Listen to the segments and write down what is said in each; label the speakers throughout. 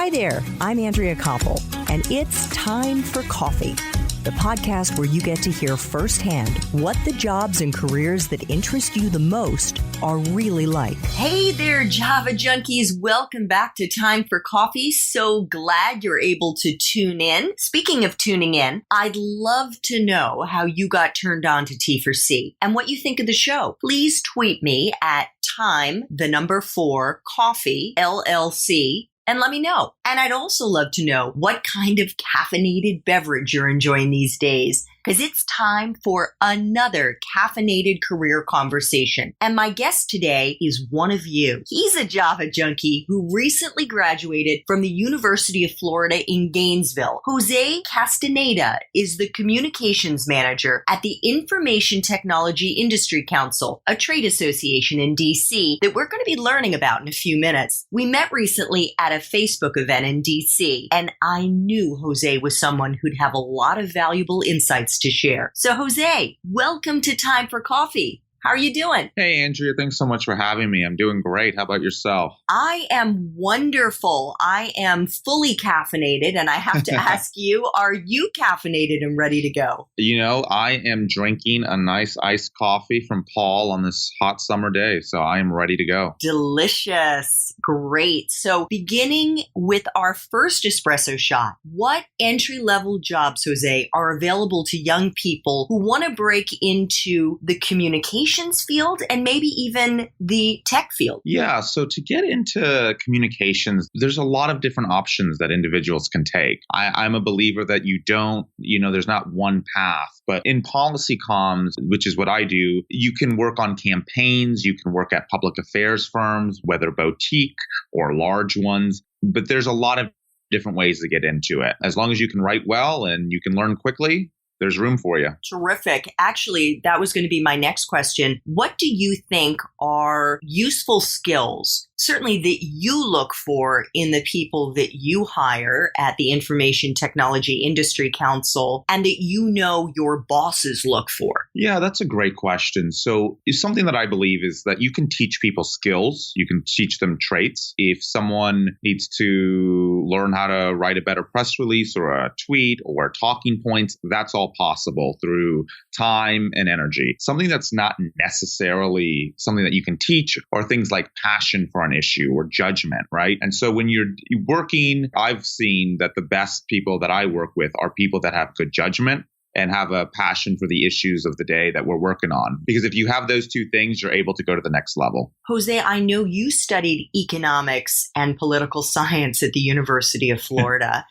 Speaker 1: Hi there, I'm Andrea Koppel, and it's time for coffee, the podcast where you get to hear firsthand what the jobs and careers that interest you the most are really like. Hey there, Java junkies. Welcome back to Time for Coffee. So glad you're able to tune in. Speaking of tuning in, I'd love to know how you got turned on to T4C and what you think of the show. Please tweet me at time4coffee, LLC, and let me know. And I'd also love to know what kind of caffeinated beverage you're enjoying these days, because it's time for another caffeinated career conversation. And my guest today is one of you. He's a Java junkie who recently graduated from the University of Florida in Gainesville. Jose Castaneda is the communications manager at the Information Technology Industry Council, a trade association in DC that we're going to be learning about in a few minutes. We met recently at a Facebook event in DC, and I knew Jose was someone who'd have a lot of valuable insights to share. So Jose, welcome to Time for Coffee. How are you doing?
Speaker 2: Hey, Andrea, thanks so much for having me. I'm doing great. How about yourself?
Speaker 1: I am wonderful. I am fully caffeinated, and I have to ask you, are you caffeinated and ready to go?
Speaker 2: You know, I am drinking a nice iced coffee from Paul on this hot summer day, so I am ready to go.
Speaker 1: Delicious. Great. So beginning with our first espresso shot, what entry-level jobs, Jose, are available to young people who want to break into the communications field and maybe even the tech field?
Speaker 2: Yeah, so to get into communications, there's a lot of different options that individuals can take. I'm a believer that there's not one path, but in policy comms, which is what I do, you can work on campaigns, you can work at public affairs firms, whether boutique or large ones, but there's a lot of different ways to get into it. As long as you can write well and you can learn quickly, there's room for you.
Speaker 1: Terrific. Actually, that was going to be my next question. What do you think are useful skills, certainly that you look for in the people that you hire at the Information Technology Industry Council and that you know your bosses look for?
Speaker 2: Yeah, that's a great question. So something that I believe is that you can teach people skills. You can teach them traits. If someone needs to learn how to write a better press release or a tweet or talking points, that's all possible through time and energy. Something that's not necessarily something that you can teach are things like passion for an issue or judgment, right? And so when you're working, I've seen that the best people that I work with are people that have good judgment and have a passion for the issues of the day that we're working on. Because if you have those two things, you're able to go to the next level.
Speaker 1: Jose, I know you studied economics and political science at the University of Florida.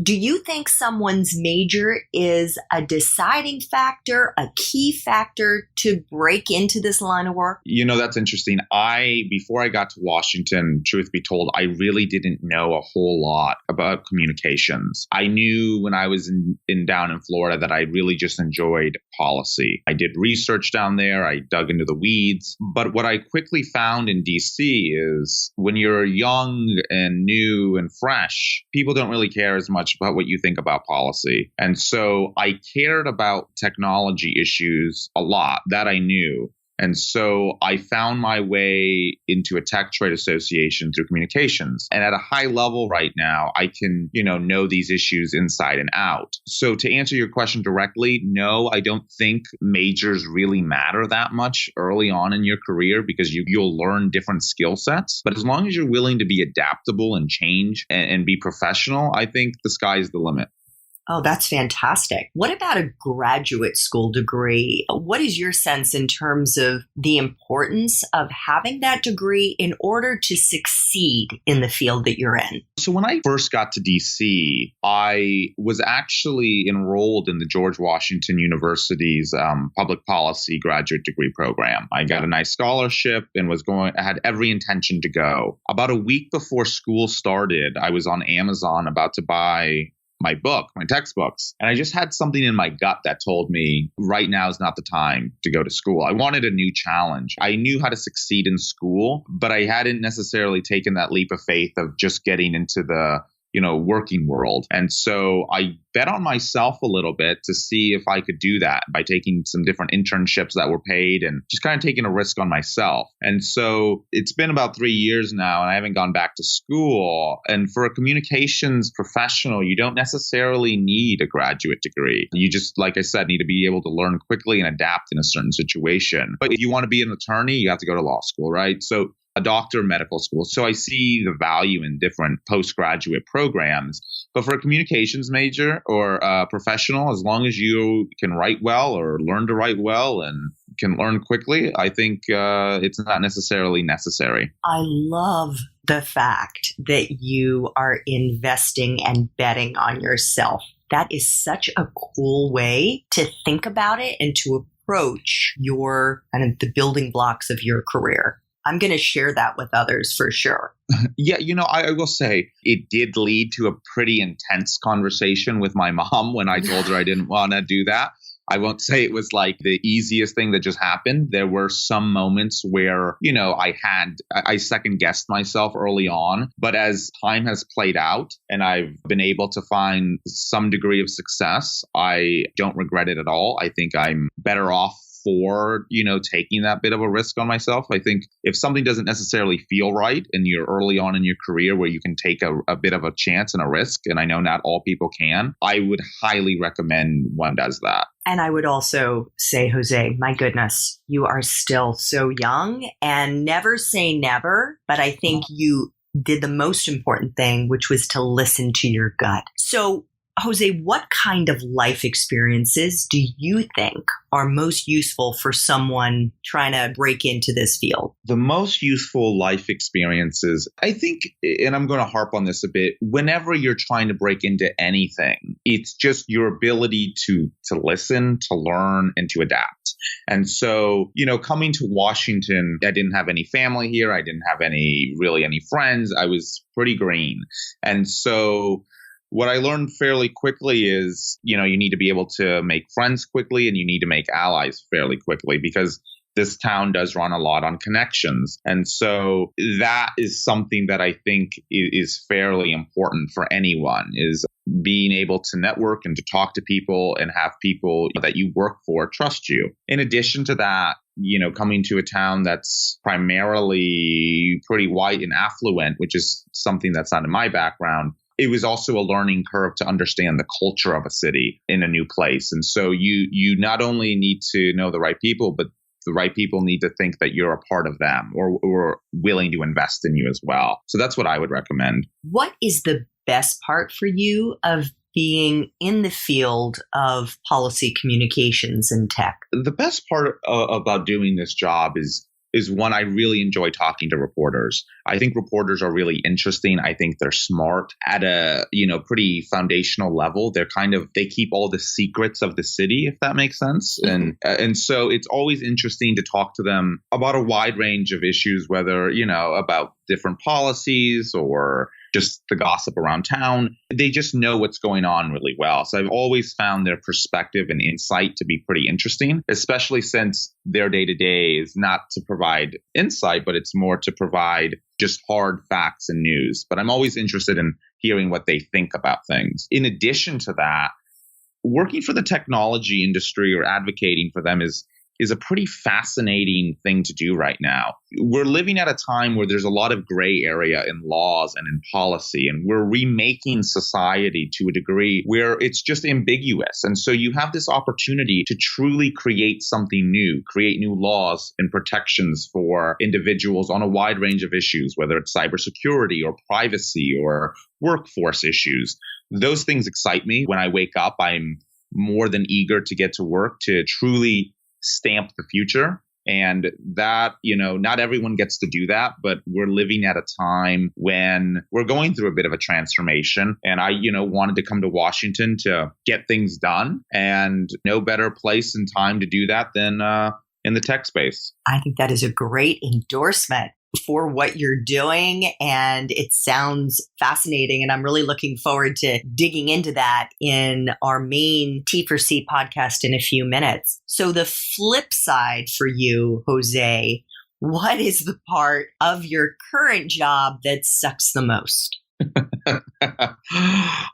Speaker 1: Do you think someone's major is a deciding factor, a key factor to break into this line of work?
Speaker 2: You know, that's interesting. Before I got to Washington, truth be told, I really didn't know a whole lot about communications. I knew when I was down in Florida that I really just enjoyed policy. I did research down there. I dug into the weeds. But what I quickly found in DC is when you're young and new and fresh, people don't really care as much about what you think about policy. And so I cared about technology issues a lot, that I knew. And so I found my way into a tech trade association through communications. And at a high level right now, I can, know these issues inside and out. So to answer your question directly, no, I don't think majors really matter that much early on in your career because you'll learn different skill sets. But as long as you're willing to be adaptable and change and be professional, I think the sky's the limit.
Speaker 1: Oh, that's fantastic. What about a graduate school degree? What is your sense in terms of the importance of having that degree in order to succeed in the field that you're in?
Speaker 2: So when I first got to DC, I was actually enrolled in the George Washington University's public policy graduate degree program. I got a nice scholarship and I had every intention to go. About a week before school started, I was on Amazon about to buy my textbooks. And I just had something in my gut that told me right now is not the time to go to school. I wanted a new challenge. I knew how to succeed in school, but I hadn't necessarily taken that leap of faith of just getting into the working world. And so I bet on myself a little bit to see if I could do that by taking some different internships that were paid and just kind of taking a risk on myself. And so it's been about 3 years now and I haven't gone back to school. And for a communications professional, you don't necessarily need a graduate degree. You just, like I said, need to be able to learn quickly and adapt in a certain situation. But if you want to be an attorney, you have to go to law school, right? So a doctor, medical school. So I see the value in different postgraduate programs. But for a communications major or a professional, as long as you can write well or learn to write well and can learn quickly, I think it's not necessarily necessary.
Speaker 1: I love the fact that you are investing and betting on yourself. That is such a cool way to think about it and to approach your kind of the building blocks of your career. I'm going to share that with others for sure.
Speaker 2: Yeah, I will say it did lead to a pretty intense conversation with my mom when I told her I didn't want to do that. I won't say it was like the easiest thing that just happened. There were some moments where, I second guessed myself early on. But as time has played out and I've been able to find some degree of success, I don't regret it at all. I think I'm better off for, taking that bit of a risk on myself. I think if something doesn't necessarily feel right and you're early on in your career where you can take a bit of a chance and a risk, and I know not all people can, I would highly recommend one does that.
Speaker 1: And I would also say, Jose, my goodness, you are still so young, and never say never, but I think you did the most important thing, which was to listen to your gut. So Jose, what kind of life experiences do you think are most useful for someone trying to break into this field?
Speaker 2: The most useful life experiences, I think, and I'm going to harp on this a bit, whenever you're trying to break into anything, it's just your ability to listen, to learn, and to adapt. And so, coming to Washington, I didn't have any family here. I didn't have any friends. I was pretty green. And so what I learned fairly quickly is, you need to be able to make friends quickly and you need to make allies fairly quickly because this town does run a lot on connections. And so that is something that I think is fairly important for anyone, is being able to network and to talk to people and have people that you work for trust you. In addition to that, coming to a town that's primarily pretty white and affluent, which is something that's not in my background, it was also a learning curve to understand the culture of a city in a new place. And so you not only need to know the right people, but the right people need to think that you're a part of them or willing to invest in you as well. So that's what I would recommend.
Speaker 1: What is the best part for you of being in the field of policy communications and tech?
Speaker 2: The best part about doing this job is one, I really enjoy talking to reporters. I think reporters are really interesting. I think they're smart at a, pretty foundational level. They keep all the secrets of the city, if that makes sense.
Speaker 1: Mm-hmm.
Speaker 2: And so it's always interesting to talk to them about a wide range of issues, whether, about different policies or just the gossip around town. They just know what's going on really well. So I've always found their perspective and insight to be pretty interesting, especially since their day-to-day is not to provide insight, but it's more to provide just hard facts and news. But I'm always interested in hearing what they think about things. In addition to that, working for the technology industry or advocating for them is a pretty fascinating thing to do right now. We're living at a time where there's a lot of gray area in laws and in policy, and we're remaking society to a degree where it's just ambiguous. And so you have this opportunity to truly create something new, create new laws and protections for individuals on a wide range of issues, whether it's cybersecurity or privacy or workforce issues. Those things excite me. When I wake up, I'm more than eager to get to work to truly stamp the future. And that, not everyone gets to do that, but we're living at a time when we're going through a bit of a transformation. And I, wanted to come to Washington to get things done, and no better place and time to do that than in the tech space.
Speaker 1: I think that is a great endorsement for what you're doing, and it sounds fascinating, and I'm really looking forward to digging into that in our main T4C podcast in a few minutes. So the flip side for you, Jose, what is the part of your current job that sucks the most?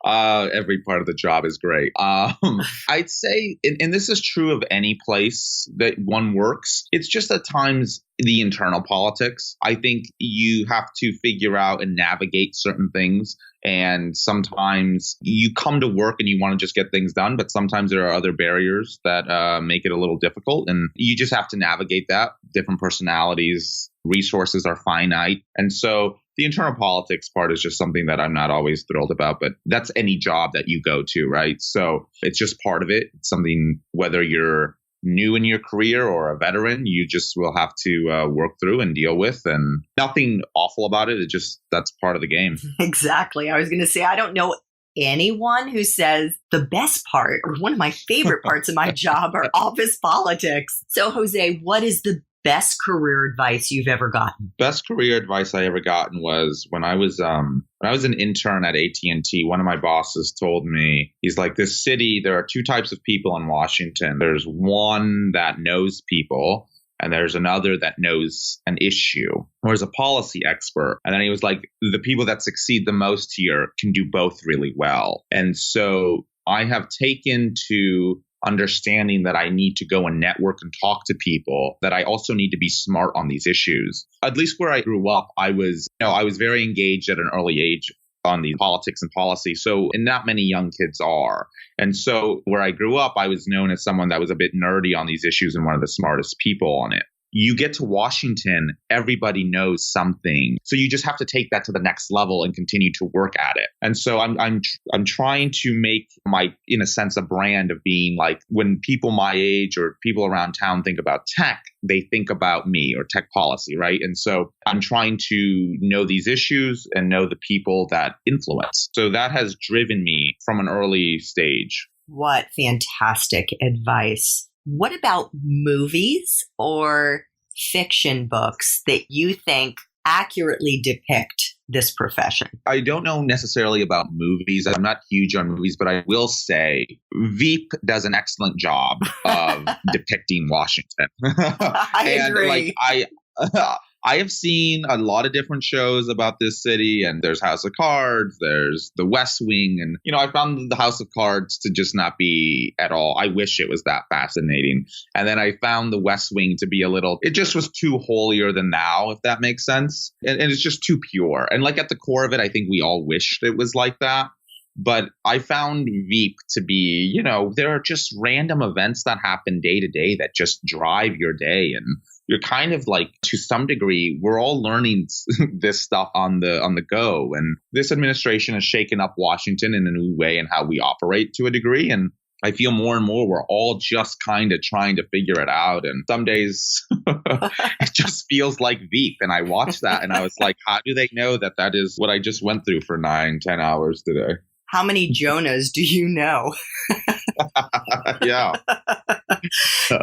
Speaker 2: Every part of the job is great. I'd say, and this is true of any place that one works, it's just at times the internal politics. I think you have to figure out and navigate certain things. And sometimes you come to work and you want to just get things done, but sometimes there are other barriers that make it a little difficult. And you just have to navigate that. Different personalities, resources are finite. And so the internal politics part is just something that I'm not always thrilled about, but that's any job that you go to, right? So it's just part of it. It's something, whether you're new in your career or a veteran, you just will have to work through and deal with, and nothing awful about it. It just, that's part of the game.
Speaker 1: Exactly. I was going to say, I don't know anyone who says the best part or one of my favorite parts of my job are office politics. So Jose, what is the best career advice you've ever gotten?
Speaker 2: Best career advice I ever gotten was when I was an intern at AT&T. One of my bosses told me, he's like, this city, there are two types of people in Washington. There's one that knows people, and there's another that knows an issue or is a policy expert. And then he was like, the people that succeed the most here can do both really well. And so I have taken to understanding that I need to go and network and talk to people, that I also need to be smart on these issues. At least where I grew up, I was very engaged at an early age on the politics and policy. So, and not many young kids are. And so where I grew up, I was known as someone that was a bit nerdy on these issues and one of the smartest people on it. You get to Washington, everybody knows something. So you just have to take that to the next level and continue to work at it. And so I'm trying to make my, in a sense, a brand of being like, when people my age or people around town think about tech, they think about me or tech policy, right? And so I'm trying to know these issues and know the people that influence. So that has driven me from an early stage.
Speaker 1: What fantastic advice. What about movies or fiction books that you think accurately depict this profession?
Speaker 2: I don't know necessarily about movies. I'm not huge on movies, but I will say Veep does an excellent job of depicting Washington.
Speaker 1: I agree.
Speaker 2: I have seen a lot of different shows about this city, and there's House of Cards, there's The West Wing, and, I found the House of Cards to just not be at all. I wish it was that fascinating. And then I found The West Wing to be it just was too holier than thou, if that makes sense. And it's just too pure. And like at the core of it, I think we all wished it was like that. But I found Veep to be, there are just random events that happen day to day that just drive your day. And you're kind of like, to some degree, we're all learning this stuff on the go. And this administration has shaken up Washington in a new way and how we operate to a degree. And I feel more and more we're all just kind of trying to figure it out. And some days it just feels like Veep. And I watched that and I was like, how do they know that is what I just went through for 9-10 hours today?
Speaker 1: How many Jonahs do you know?
Speaker 2: Yeah.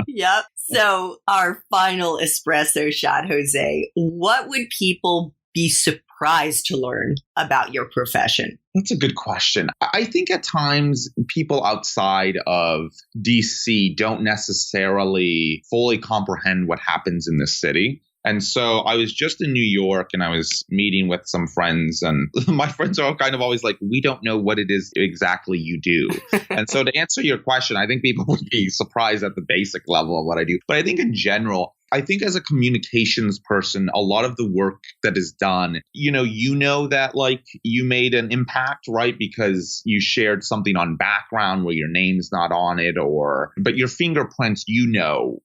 Speaker 1: Yep. So our final espresso shot, Jose, what would people be surprised to learn about your profession?
Speaker 2: That's a good question. I think at times people outside of DC don't necessarily fully comprehend what happens in this city. And so I was just in New York and I was meeting with some friends, and my friends are all kind of always like, we don't know what it is exactly you do. And so to answer your question, I think people would be surprised at the basic level of what I do. But I think in general, I think as a communications person, a lot of the work that is done, that like you made an impact, right? Because you shared something on background where your name's not on it, but your fingerprints,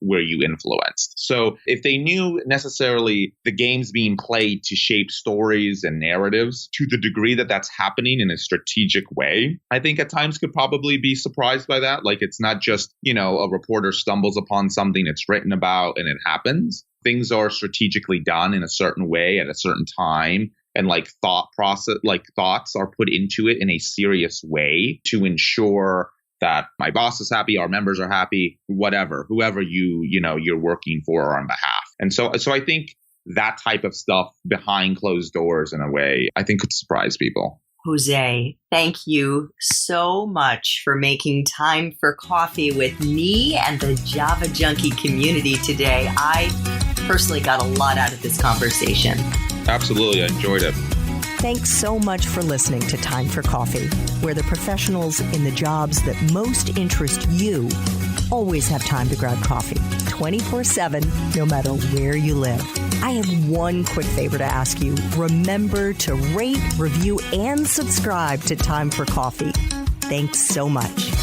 Speaker 2: where you influenced. So if they knew necessarily the games being played to shape stories and narratives to the degree that that's happening in a strategic way, I think at times could probably be surprised by that. Like it's not just, a reporter stumbles upon something it's written about and it happens. Things are strategically done in a certain way at a certain time. And like thoughts are put into it in a serious way to ensure that my boss is happy, our members are happy, whoever you're working for or on behalf. And so I think that type of stuff behind closed doors in a way, I think could surprise people.
Speaker 1: Jose, thank you so much for making time for coffee with me and the Java Junkie community today. I personally got a lot out of this conversation.
Speaker 2: Absolutely. I enjoyed it.
Speaker 1: Thanks so much for listening to Time for Coffee, where the professionals in the jobs that most interest you always have time to grab coffee 24/7, no matter where you live. I have one quick favor to ask you. Remember to rate, review, and subscribe to Time for Coffee. Thanks so much.